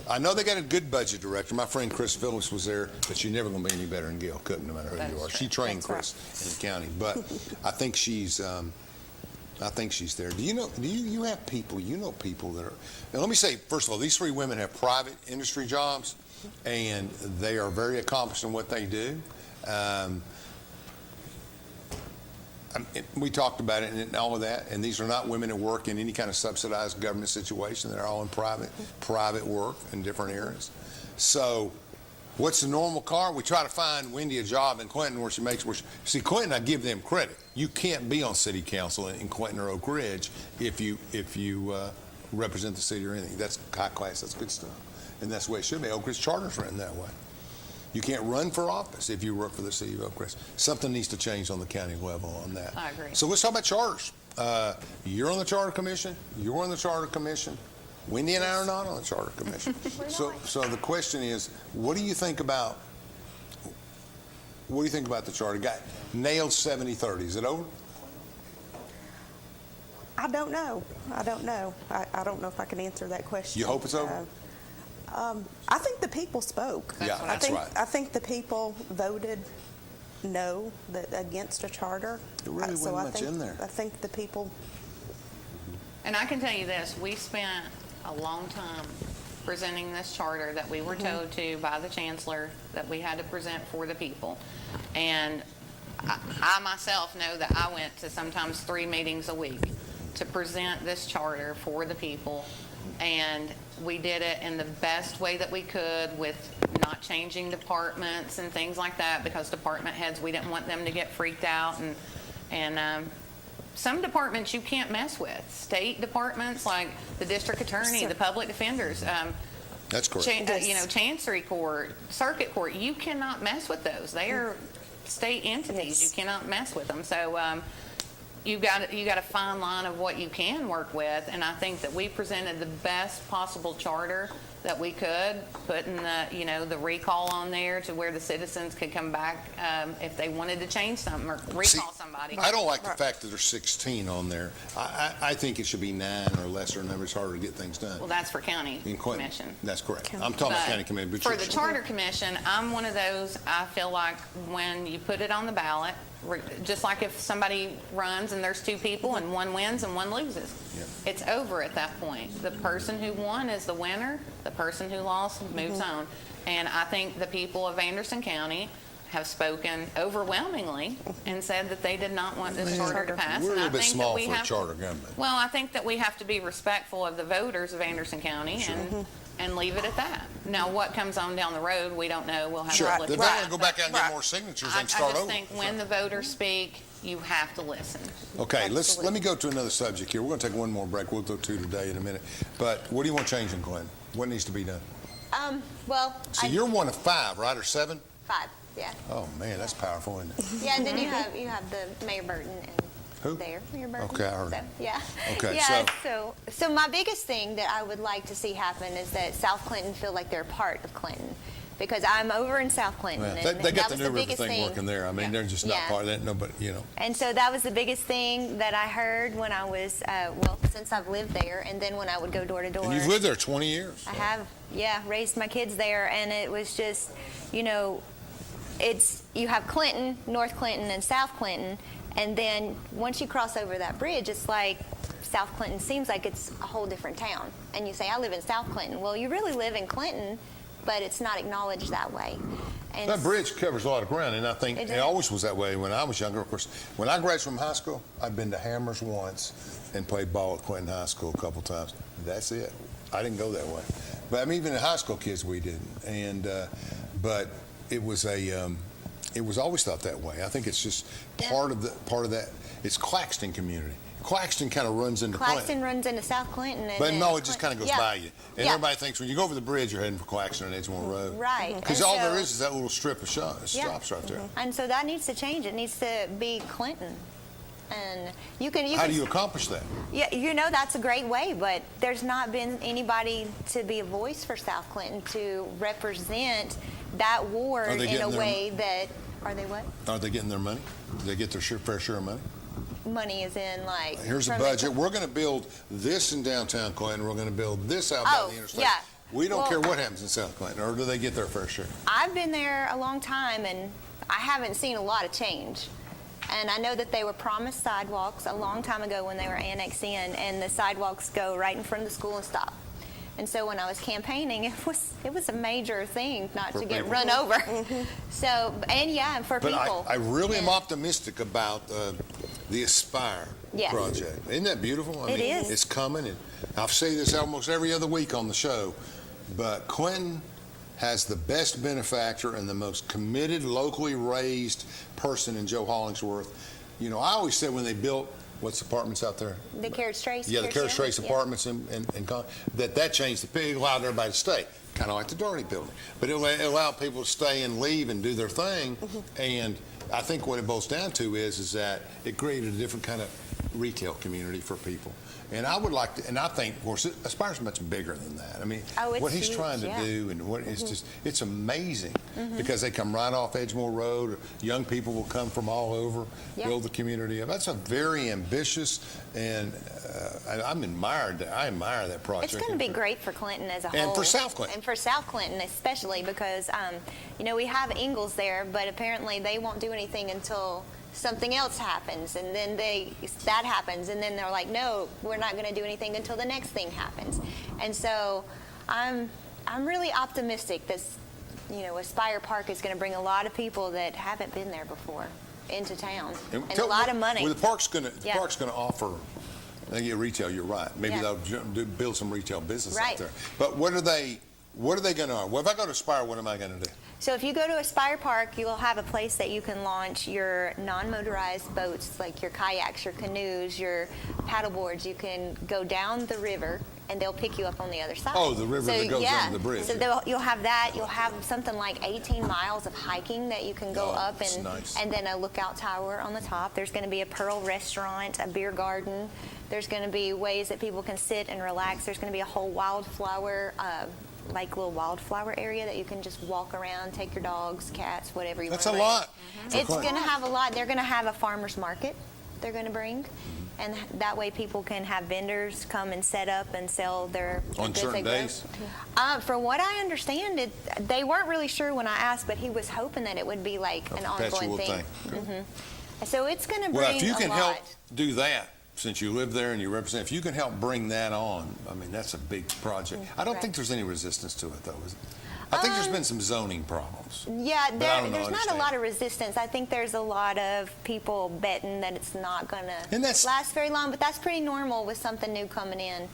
I know they got a good budget director. My friend Chris Phillips was there, but you're never going to be any better than Gail Cook, no matter who That's you are. true. She trained That's Chris in the county, but I think she's there. Do you have people? You know people that are. Now, let me say first of all, these three women have private industry jobs, and they are very accomplished in what they do. We talked about it and all of that, and these are not women that work in any kind of subsidized government situation. They're all in private work in different areas. So what's the normal car? We try to find Wendy a job in Clinton where she makes, see, Clinton, I give them credit. You can't be on city council in Clinton or Oak Ridge if you represent the city or anything. That's high class, that's good stuff. And that's the way it should be. Oak Ridge Charter's written that way. You can't run for office if you work for the city of Oak Ridge. Something needs to change on the county level on that. I agree. So let's talk about charters. You're on the Charter Commission. You're on the Charter Commission. Wendy and I are not on the Charter Commission. So the question is, what do you think about the charter? Got nailed 70-30. Is it over? I don't know. I don't know if I can answer that question. You hope it's over? I think the people spoke. Yeah, that's right. I think the people voted no against a charter. There really So wasn't much in there. I think the people. And I can tell you this, we spent a long time presenting this charter that we were told to by the chancellor that we had to present for the people. And I myself know that I went to sometimes 3 meetings a week to present this charter for the people. And we did it in the best way that we could with not changing departments and things like that, because department heads, we didn't want them to get freaked out. And some departments you can't mess with. State departments like the district attorney, the public defenders, That's correct. Chancery Court, Circuit Court, you cannot mess with those. They are state entities. Yes. You cannot mess with them. So you got a fine line of what you can work with, and I think that we presented the best possible charter that we could, putting the recall on there to where the citizens could come back if they wanted to change something or recall somebody. I don't like the fact that there's 16 on there. I think it should be 9 or lesser number. It's harder to get things done. Well, that's for county In Clinton. commission. That's correct. I'm talking about But county commission. But for you're- the charter commission, I'm one of those, I feel like when you put it on the ballot, just like if somebody runs and there's 2 people and one wins and one loses, it's over at that point. The person who won is the winner. The person who lost moves on. And I think the people of Anderson County have spoken overwhelmingly and said that they did not want this charter to pass. We're a And I little bit think small that we for a have, charter government. well, I think that we have to be respectful of the voters of Anderson County and leave it at that. Now, what comes on down the road, we don't know. We'll have Sure. to look If at they that. want to go back out and get Right. more signatures, I and start just over. think when the voters speak, you have to listen. Okay, let me go to another subject here. We're going to take one more break. We'll do 2 today in a minute. But what do you want to change in Clinton? What needs to be done? Well, So you're one of 5, right, or 7? 5, yeah. Oh man, that's powerful, isn't it? Yeah, and then you have the Mayor Burton and Who? there, Mayor Burton. Okay, I heard So, him. yeah. Okay, Yeah, so my biggest thing that I would like to see happen is that South Clinton feel like they're part of Clinton. because I'm over in South Clinton. Well, and they got that the was New River biggest thing working there. I mean, they're just not Yeah. part of that. Nobody, you know. And so that was the biggest thing that I heard when I was, since I've lived there, and then when I would go door to door. And you've lived there 20 years. I have, raised my kids there, and it was just, you have Clinton, North Clinton, and South Clinton, and then once you cross over that bridge, it's like South Clinton seems like it's a whole different town. And you say, I live in South Clinton. Well, you really live in Clinton, but it's not acknowledged that way. And That bridge covers a lot of ground, and I think It it does. always was that way when I was younger. Of course, when I graduated from high school, I'd been to Hammers once and played ball at Clinton High School a couple times. That's it. I didn't go that way. But I mean, even in high school kids, we didn't. And but it was it was always thought that way. I think it's just part of that. It's Claxton community. Claxton kind of runs into Claxton Clinton. runs into South Clinton. And But then no, it just kind of goes Yeah. by you. And Yeah. everybody thinks when you go over the bridge, you're heading for Claxton and Edgemore Road. Right. Because And all there so- is that little strip of stops right there. And so that needs to change. It needs to be Clinton. And you can. How do you accomplish that? Yeah, that's a great way, but there's not been anybody to be a voice for South Clinton to represent that ward Are they in a getting their- way that. Are they what? Are they getting their money? Do they get their fair share of money? Money is in like. Here's a from budget. We're going to build this in downtown Clinton. We're going to build this out by the interstate. yeah. We don't Well- care what happens in South Clinton, or do they get their fair share? I've been there a long time, and I haven't seen a lot of change. And I know that they were promised sidewalks a long time ago when they were annexed in, and the sidewalks go right in front of the school and stop. And so when I was campaigning, it was a major thing not For to get people. run over. So, and for But people. I really am And- optimistic about the Aspire Yes. project. Isn't that beautiful? I It mean, is. It's coming, and I'll say this almost every other week on the show, but Clinton has the best benefactor and the most committed, locally raised person in Joe Hollingsworth. I always said when they built, what's the apartments out there? The Carriage Trace. Yeah, the Carriage Trace yeah. apartments that changed the pig, allowed everybody to stay, kind of like the Doherty building. But it allowed people to stay and leave and do their thing. And I think what it boils down to is that it created a different kind of retail community for people. And I would like to, and I think, of course, Aspire's much bigger than that. I mean, Oh, it's what he's huge, trying to yeah. do and what it's just, it's amazing because they come right off Edgemore Road. Young people will come from all over, Yeah. build the community up. That's a very ambitious and I admire that project. It's going to be great for Clinton as a whole. And for South Clinton. And for South Clinton especially because, we have Ingalls there, but apparently they won't do anything until something else happens. And then that happens. And then they're like, no, we're not going to do anything until the next thing happens. And so I'm really optimistic that, Aspire Park is going to bring a lot of people that haven't been there before into town. And a lot of money. Well, the park's going to Yeah. offer. They get retail. You're right. Maybe Yeah. they'll build some retail business Right. out there. But what are they going to? Well, if I go to Aspire, what am I going to do? So if you go to Aspire Park, you'll have a place that you can launch your non-motorized boats, like your kayaks, your canoes, your paddle boards. You can go down the river, and they'll pick you up on the other side. Oh, the river that goes under the bridge. So you'll have that. You'll have something like 18 miles of hiking that you can go Oh, up, that's and nice. and then a lookout tower on the top. There's going to be a Pearl restaurant, a beer garden. There's going to be ways that people can sit and relax. There's going to be a whole wildflower little wildflower area that you can just walk around, take your dogs, cats, whatever you want. That's a lot. It's going to have a lot. They're going to have a farmer's market they're going to bring. And that way people can have vendors come and set up and sell their On goods certain they grow. days? From what I understand, they weren't really sure when I asked, but he was hoping that it would be like an ongoing Perpetual thing. thing. So it's going to bring Well, if you a can lot. help do that, since you live there and you represent, if you can help bring that on, I mean, that's a big project. I don't Right. think there's any resistance to it, though, is it? I think there's been some zoning problems. Yeah, But I don't know, there's not a understand. lot of resistance. I think there's a lot of people betting that it's not going And to that's- last very long, but that's pretty normal with something new coming in.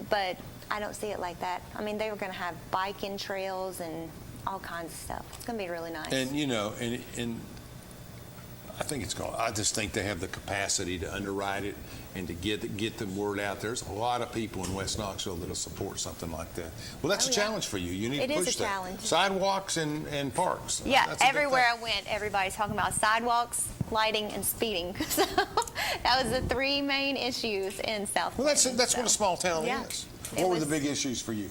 But I don't see it like that. I mean, they were going to have biking trails and all kinds of stuff. It's going to be really nice. And, and I think I just think they have the capacity to underwrite it and to get the word out. There's a lot of people in West Knoxville that'll support something like that. Well, that's Oh, a yeah. challenge for you. You need It to is push a that. challenge. Sidewalks and parks. Yeah, That's a big everywhere I thing. went, everybody's talking about sidewalks, lighting, and speeding. So that was the three main issues in South Well, that's Clinton, what a so. small town Yeah. is. It What were the was- big issues for you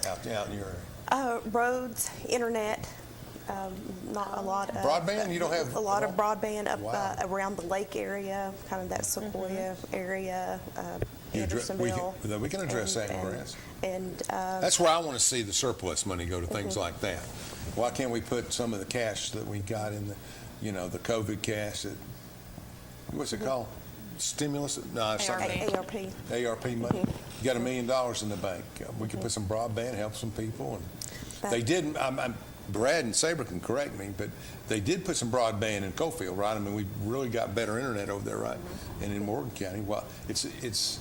out in your area? Roads, internet, not a lot of Broadband? You don't have a lot at of all? broadband up Wow. around the lake area, kind of that Sequoia area, Andersonville. We can address that, Lorenz. And That's where I want to see the surplus money go to things like that. Why can't we put some of the cash that we got in the COVID cash that, what's it called? Stimulus? No, it's something. ARP money. You got $1 million in the bank. We could put some broadband, help some people. And they didn't. Brad and Sabre can correct me, but they did put some broadband in Cofield, right? I mean, we really got better internet over there, right? And in Morgan County, well, it's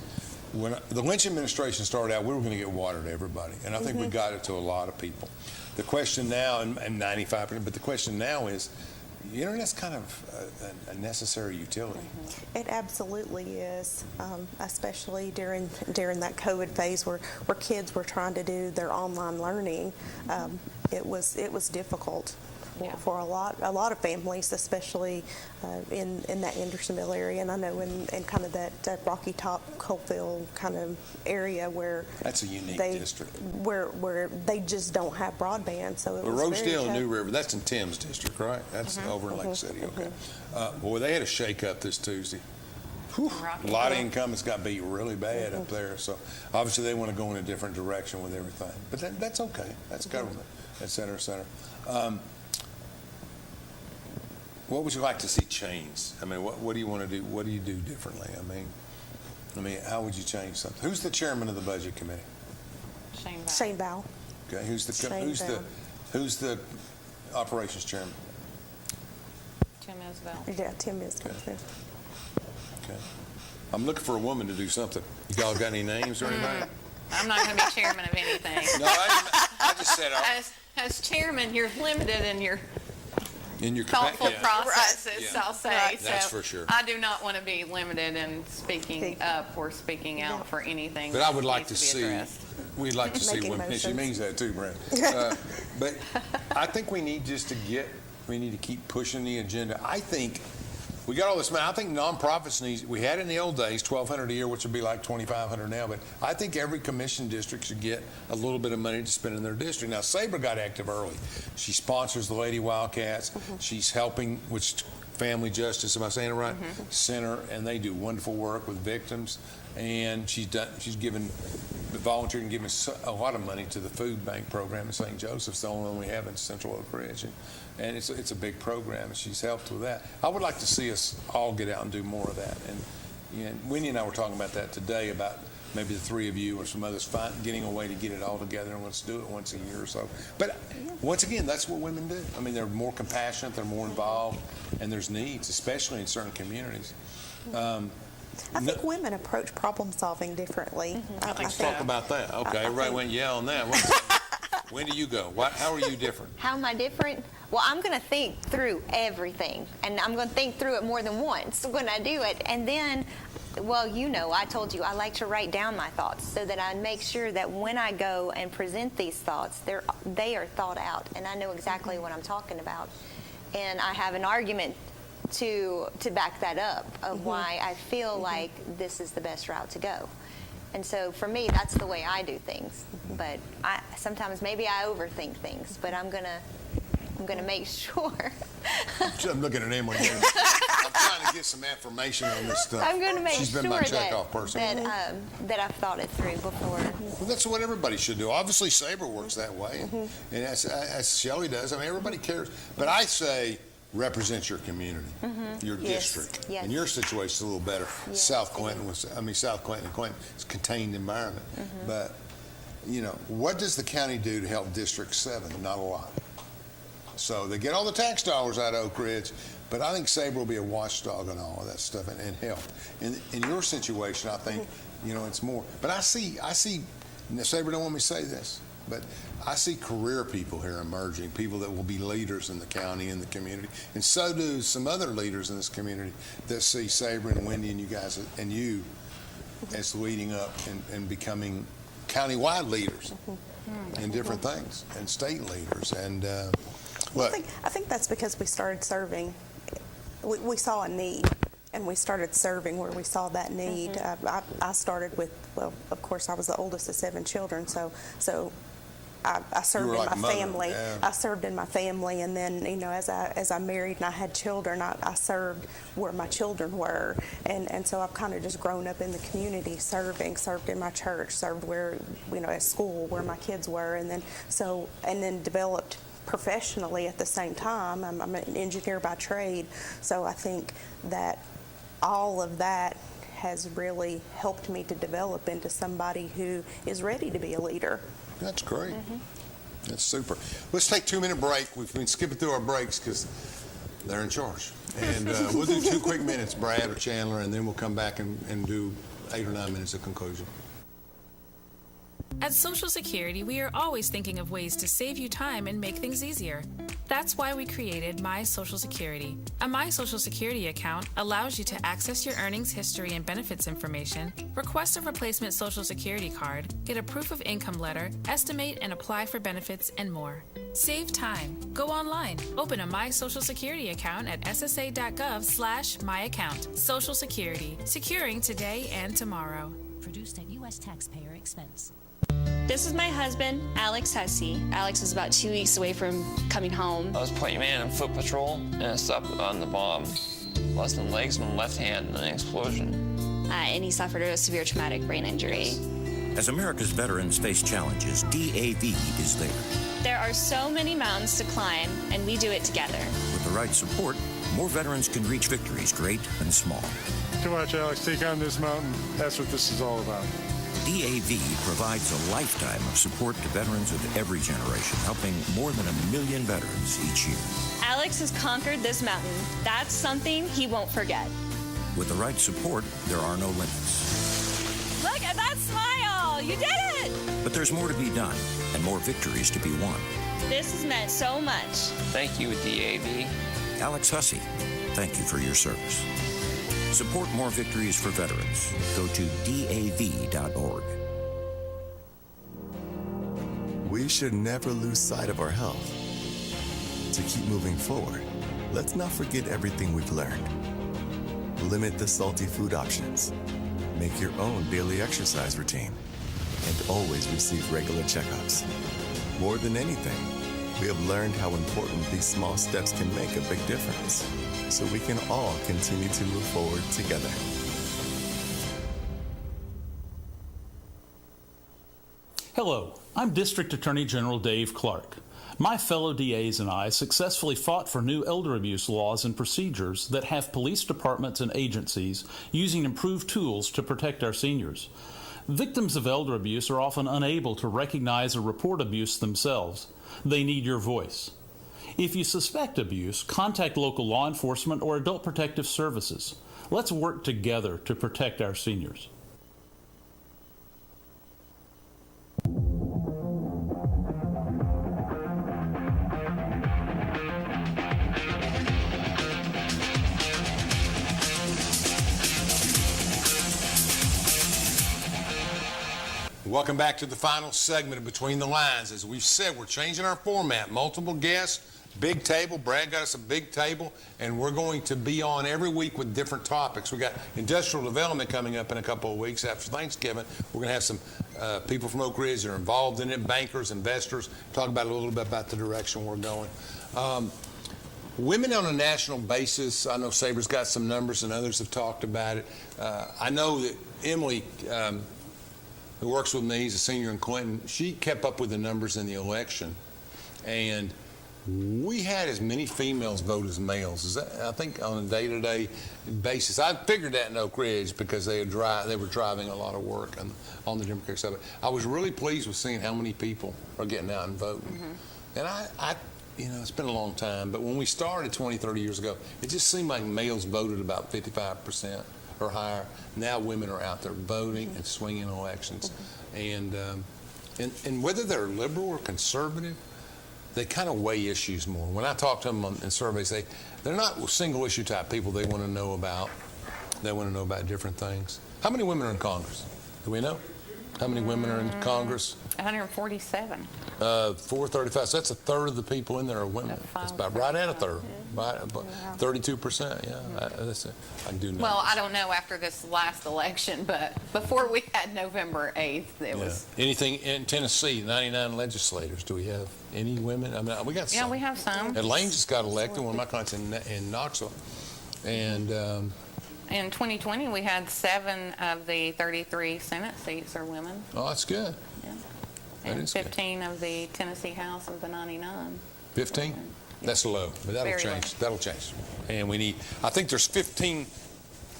when the Lynch administration started out, we were going to get water to everybody, and I think we got it to a lot of people. The question now, and 95%, but the question now is, the internet's kind of a necessary utility. It absolutely is, especially during that COVID phase where kids were trying to do their online learning. It was difficult for a lot of families, especially in that Andersonville area, and I know in kind of that Rocky Top, Coalville kind of area where that's a unique district where they just don't have broadband. So it was Rosedale and very New River, that's in Tim's district, right? That's over in Lake City. Okay. Boy, they had a shake-up this Tuesday. Whew, a lot of incumbents got beat really bad up there. So obviously they want to go in a different direction with everything, but that's okay. That's government, et cetera, et cetera. What would you like to see changed? I mean, what do you want to do? What do you do differently? I mean, how would you change something? Who's the chairman of the budget committee? Shane Bow. Okay, who's the operations chairman? Tim Isbell. Yeah, Tim Isbell. Okay. I'm looking for a woman to do something. You all got any names or anything? I'm not going to be chairman of anything. No, I just said as chairman, you're limited in your thoughtful yeah. processes, Yeah. I'll say. Right. So That's for sure. I do not want to be limited in speaking up or speaking out for anything. But I would that like to needs be see. addressed. We'd like to see Making women. motions. She means that too, Brad. But I think we need we need to keep pushing the agenda. I think we got all this money. I think nonprofits we had it in the old days, $1,200 a year, which would be like $2,500 now. But I think every commission district should get a little bit of money to spend in their district. Now, Sabre got active early. She sponsors the Lady Wildcats. She's helping with Family Justice, am I saying it right? Center, and they do wonderful work with victims. And she's volunteered and given a lot of money to the food bank program in St. Joseph's, the only one we have in Central Oak Ridge. And it's a big program, and she's helped with that. I would like to see us all get out and do more of that. And Wendy and I were talking about that today, about maybe the three of you or some others getting a way to get it all together, and let's do it once a year or so. But once again, that's what women do. I mean, they're more compassionate, they're more involved, and there's needs, especially in certain communities. I think women approach problem solving differently. Let's talk about that. Okay, everybody went yeah on that. When do you go? How are you different? How am I different? Well, I'm going to think through everything, and I'm going to think through it more than once when I do it. And then, well, I told you I like to write down my thoughts so that I make sure that when I go and present these thoughts, they are thought out, and I know exactly what I'm talking about. And I have an argument to back that up of why I feel like this is the best route to go. And so for me, that's the way I do things. But sometimes maybe I overthink things, but I'm gonna make sure. I'm looking at Emily here. I'm trying to get some affirmation on this stuff. I'm going to make She's sure been my checkoff person. that I've thought it through before. Well, that's what everybody should do. Obviously, Sabre works that way, and as Shelley does. I mean, everybody cares. But I say represent your community, your district. Yes. And your situation's a little better. Yes. South Clinton and Clinton is a contained environment. But, what does the county do to help District 7? Not a lot. So they get all the tax dollars out of Oak Ridge, but I think Sabre will be a watchdog on all of that stuff and help. In your situation, I think, it's more. But I see, Sabre don't want me to say this, but I see career people here emerging, people that will be leaders in the county and the community. And so do some other leaders in this community that see Sabre and Wendy and you guys and you as leading up and becoming countywide leaders in different things, and state leaders. And I think that's because we started serving. We saw a need, and we started serving where we saw that need. I started with, well, of course, I was the oldest of 7 children, so I served were in like my a mother, family. yeah. I served in my family, and then as I married and I had children, I served where my children were, and so I've kind of just grown up in the community, served in my church, served where at school where my kids were, and then developed professionally at the same time. I'm an engineer by trade, so I think that all of that has really helped me to develop into somebody who is ready to be a leader. That's great. That's super. Let's take a 2-minute break. We've been skipping through our breaks because they're in charge. And we'll do 2 quick minutes, Brad or Chandler, and then we'll come back and do 8 or 9 minutes of conclusion. At Social Security, we are always thinking of ways to save you time and make things easier. That's why we created My Social Security. A My Social Security account allows you to access your earnings history and benefits information, request a replacement Social Security card, get a proof of income letter, estimate and apply for benefits, and more. Save time. Go online. Open a My Social Security account at ssa.gov/myaccount. Social Security. Securing today and tomorrow. Produced at U.S. taxpayer expense. This is my husband, Alex Hussey. Alex is about 2 weeks away from coming home. I was point man on foot patrol, and I stopped on the bomb. Lost my legs and my left hand in an explosion. And he suffered a severe traumatic brain injury. As America's veterans face challenges, DAV is there. There are so many mountains to climb, and we do it together. With the right support, more veterans can reach victories, great and small. Come on, Alex, take on this mountain. That's what this is all about. DAV provides a lifetime of support to veterans of every generation, helping more than 1 million veterans each year. Alex has conquered this mountain. That's something he won't forget. With the right support, there are no limits. Look at that smile! You did it! But there's more to be done and more victories to be won. This has meant so much. Thank you, DAV. Alex Hussey, thank you for your service. Support more victories for veterans. Go to DAV.org. We should never lose sight of our health. To keep moving forward, let's not forget everything we've learned. Limit the salty food options. Make your own daily exercise routine. And always receive regular checkups. More than anything, we have learned how important these small steps can make a big difference, so we can all continue to move forward together. Hello, I'm District Attorney General Dave Clark. My fellow DAs and I successfully fought for new elder abuse laws and procedures that have police departments and agencies using improved tools to protect our seniors. Victims of elder abuse are often unable to recognize or report abuse themselves. They need your voice. If you suspect abuse, contact local law enforcement or adult protective services. Let's work together to protect our seniors. Welcome back to the final segment of Between the Lines. As we've said, we're changing our format. Multiple guests, big table. Brad got us a big table, and we're going to be on every week with different topics. We got industrial development coming up in a couple of weeks after Thanksgiving. We're going to have some people from Oak Ridge that are involved in it, bankers, investors, talk about a little bit about the direction we're going. Women on a national basis, I know Saber's got some numbers and others have talked about it. I know that Emily, who works with me, he's a senior in Clinton, she kept up with the numbers in the election, and we had as many females vote as males. Is that, I think, on a day-to-day basis. I figured that in Oak Ridge because they were driving a lot of work on the Democratic side. But I was really pleased with seeing how many people are getting out and voting. Mm-hmm. And I it's been a long time, but when we started 20, 30 years ago, it just seemed like males voted about 55% or higher. Now women are out there voting and swinging elections. And whether they're liberal or conservative, they kind of weigh issues more. When I talk to them in surveys, they're not single issue type people. They want to know about different things. How many women are in Congress? Do we know? How many women are in Congress? 147. 435. So that's a third of the people in there are women. That's about right at a third. Right, 32%. Yeah, that's it. I do know. Well, I don't know after this last election, but before we had November 8th, it was. Anything in Tennessee? 99 legislators. Do we have any women? I mean, we got some. Yeah, we have some. And Lane just got elected. One of my clients in Knoxville, and. In 2020, we had 7 of the 33 Senate seats are women. Oh, that's good. Yeah. That And is good. 15 of the Tennessee House of the 99. 15? That's low, but that'll Very change. That'll change. And we need, I think there's 15,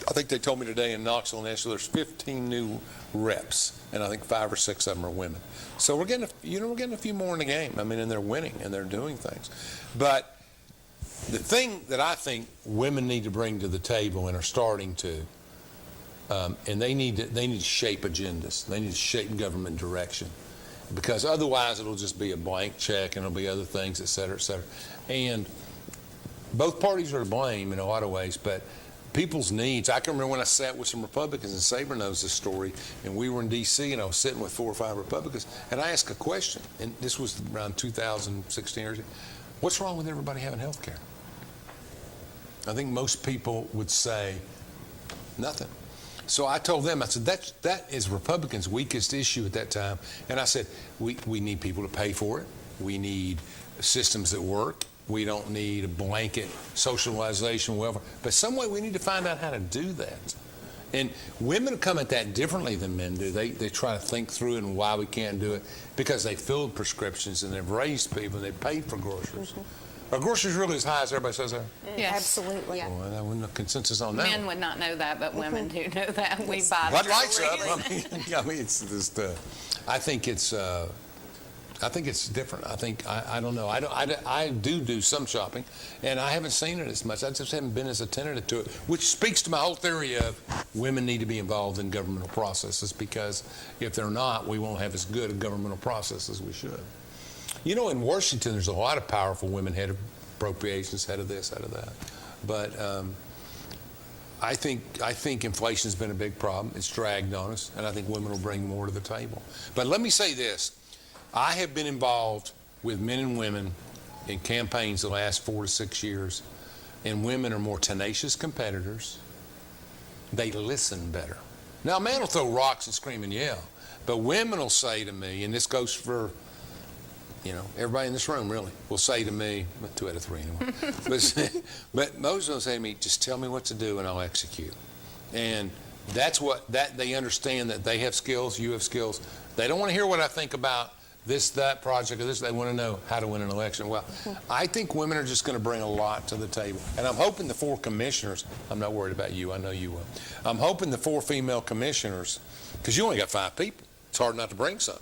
I think they told me today in Knoxville and Nashville, there's 15 new reps, and I think 5 or 6 of them are women. So we're getting, we're getting a few more in the game. I mean, and they're winning and they're doing things. But the thing that I think women need to bring to the table and are starting to, and they need to shape agendas. They need to shape government direction, because otherwise it'll just be a blank check and it'll be other things, et cetera, et cetera. And both parties are to blame in a lot of ways, but people's needs. I can remember when I sat with some Republicans, and Saber knows this story, and we were in D.C. and I was sitting with 4 or 5 Republicans, and I asked a question, and this was around 2016 or so. What's wrong with everybody having health care? I think most people would say nothing. So I told them, I said, that is Republicans' weakest issue at that time. And I said, we need people to pay for it. We need systems that work. We don't need a blanket socialization, welfare. But some way we need to find out how to do that. And women come at that differently than men do. They try to think through it and why we can't do it, because they filled prescriptions and they've raised people and they've paid for groceries. Are groceries really as high as everybody says they are? Yes. Absolutely. Well, that wasn't a consensus on that. Men would not know that, but women do know that. We buy Bud the Light's up. groceries. I mean, it's just. I think it's different. I think I don't know. I do some shopping, and I haven't seen it as much. I just haven't been as attentive to it, which speaks to my whole theory of women need to be involved in governmental processes, because if they're not, we won't have as good a governmental process as we should. You know, in Washington, there's a lot of powerful women, head of appropriations, head of this, head of that. But I think inflation's been a big problem. It's dragged on us, and I think women will bring more to the table. But let me say this. I have been involved with men and women in campaigns the last 4 to 6 years, and women are more tenacious competitors. They listen better. Now, a man will throw rocks and scream and yell, but women will say to me, and this goes for, everybody in this room really, will say to me, 2 out of 3 anyway, but most will say to me, just tell me what to do and I'll execute. And that's that they understand that they have skills, you have skills. They don't want to hear what I think about this, that project, or this. They want to know how to win an election. Well, I think women are just going to bring a lot to the table. And I'm hoping the 4 commissioners, I'm not worried about you, I know you will. I'm hoping the 4 female commissioners, because you only got 5 people. It's hard not to bring some.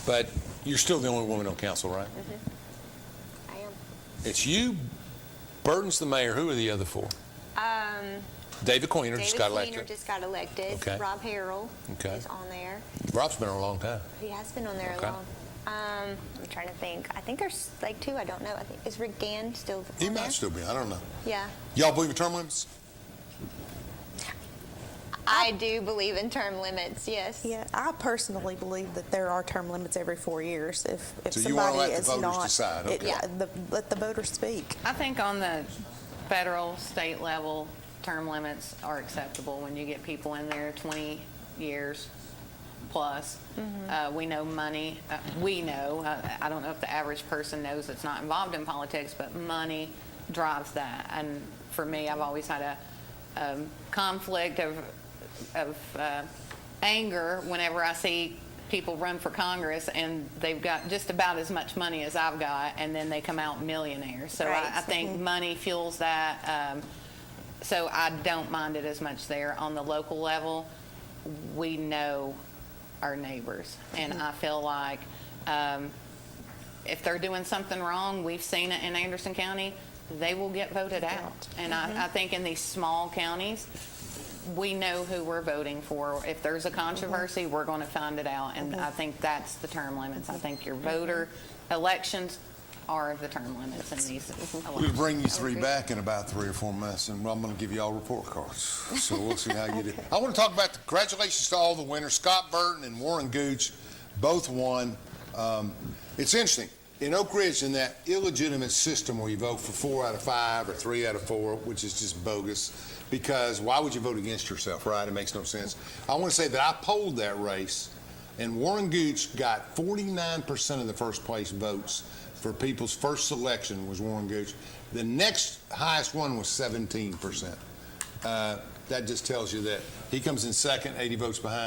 But you're still the only woman on council, right? I am. It's you, Burton's the mayor. Who are the other 4? David Queener just got elected. David Queener just got elected. Okay. Rob Harrell Okay. is on there. Rob's been on a long time. He has been on there Okay. a long. I'm trying to think. I think there's like 2. I don't know. I think is Rick Gann still He on might there? still be. I don't know. Yeah. Y'all believe in term limits? I do believe in term limits. Yes. Yeah, I personally believe that there are term limits every 4 years. If So you somebody wanna let the is voters not, decide, okay. let the voters speak. I think on the federal, state level, term limits are acceptable when you get people in there 20 years plus. We know money. I don't know if the average person knows that's not involved in politics, but money drives that. And for me, I've always had a conflict of anger whenever I see people run for Congress and they've got just about as much money as I've got, and then they come out millionaires. So Right. I think money fuels that. So I don't mind it as much there. On the local level, we know our neighbors, and I feel like if they're doing something wrong, we've seen it in Anderson County, they will get voted out. And I think in these small counties, we know who we're voting for. If there's a controversy, we're going to find it out. And I think that's the term limits. I think your voter elections are the term limits in these elections. We'll bring you three back in about 3 or 4 months, and I'm going to give you all report cards. So we'll see how you do. I want to talk about congratulations to all the winners. Scott Burton and Warren Gooch both won. It's interesting. In Oak Ridge, in that illegitimate system where you vote for 4 out of 5 or 3 out of 4, which is just bogus, because why would you vote against yourself, right? It makes no sense. I want to say that I polled that race, and Warren Gooch got 49% of the first place votes for people's first selection was Warren Gooch. The next highest one was 17%. That just tells you that he comes in second, 80 votes behind.